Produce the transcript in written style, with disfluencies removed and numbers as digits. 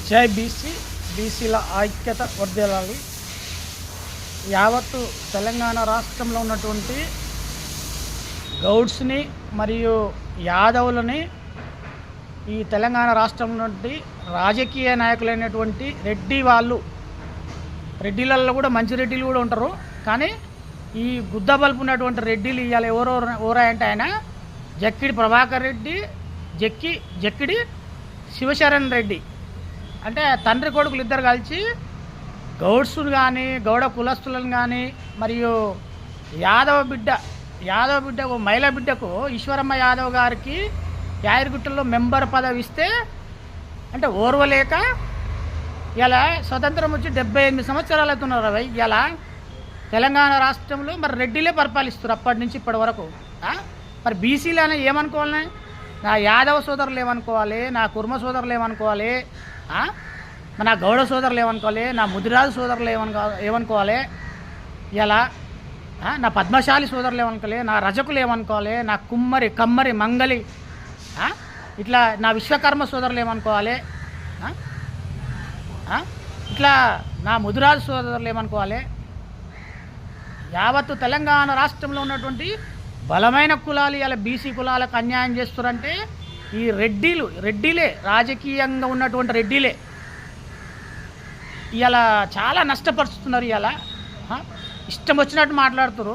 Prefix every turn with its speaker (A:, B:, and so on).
A: జై బీసీ, బీసీల ఐక్యత వర్ధిల్లాలి. యావత్తు తెలంగాణ రాష్ట్రంలో ఉన్నటువంటి గౌడ్స్ని మరియు యాదవులని ఈ తెలంగాణ రాష్ట్రం నుండి రాజకీయ నాయకులైనటువంటి రెడ్డి వాళ్ళు, రెడ్డిలలో కూడా మంచి రెడ్డిలు కూడా ఉంటారు. కానీ ఈ గుద్ద బల్పు ఉన్నటువంటి రెడ్డిలు ఇవాళ ఎవరంటే ఆయన జక్కిడి ప్రభాకర్ రెడ్డి, జక్కిడి శివశరణ్ రెడ్డి, అంటే తండ్రి కొడుకులు ఇద్దరు కలిసి గౌడ్స్ను కానీ గౌడ కులస్తులను కానీ మరియు యాదవ బిడ్డ ఒక మహిళా బిడ్డకు ఈశ్వరమ్మ యాదవ్ గారికి యాదగిరిగుట్టలో మెంబర్ పదవి ఇస్తే అంటే ఓర్వలేక ఇలా స్వతంత్రం వచ్చి 78 సంవత్సరాలు అవుతున్నారు. ఇలా తెలంగాణ రాష్ట్రంలో మరి రెడ్డిలే పరిపాలిస్తారు అప్పటి నుంచి ఇప్పటి వరకు. మరి బీసీలు అని ఏమనుకోవాలి? నా యాదవ సోదరులు ఏమనుకోవాలి, నా కుర్మ సోదరులు ఏమనుకోవాలి, నా గౌడ సోదరులు ఏమనుకోవాలి, నా ముదిరాజు సోదరులు ఏమనుకోవాలి, ఇలా నా పద్మశాలి సోదరులు ఏమనుకోవాలి, నా రజకులు ఏమనుకోవాలి, నా కమ్మరి మంగలి, ఇట్లా నా విశ్వకర్మ సోదరులు ఏమనుకోవాలి, ఇట్లా నా ముదిరాజు సోదరులు ఏమనుకోవాలి. యావత్తు తెలంగాణ రాష్ట్రంలో ఉన్నటువంటి బలమైన కులాలు ఇలా బీసీ కులాలకు అన్యాయం చేస్తారంటే ఈ రెడ్డిలే రాజకీయంగా ఉన్నటువంటి రెడ్డిలే ఇలా చాలా నష్టపరుస్తున్నారు. ఇలా ఇష్టం వచ్చినట్టు మాట్లాడుతున్నారు.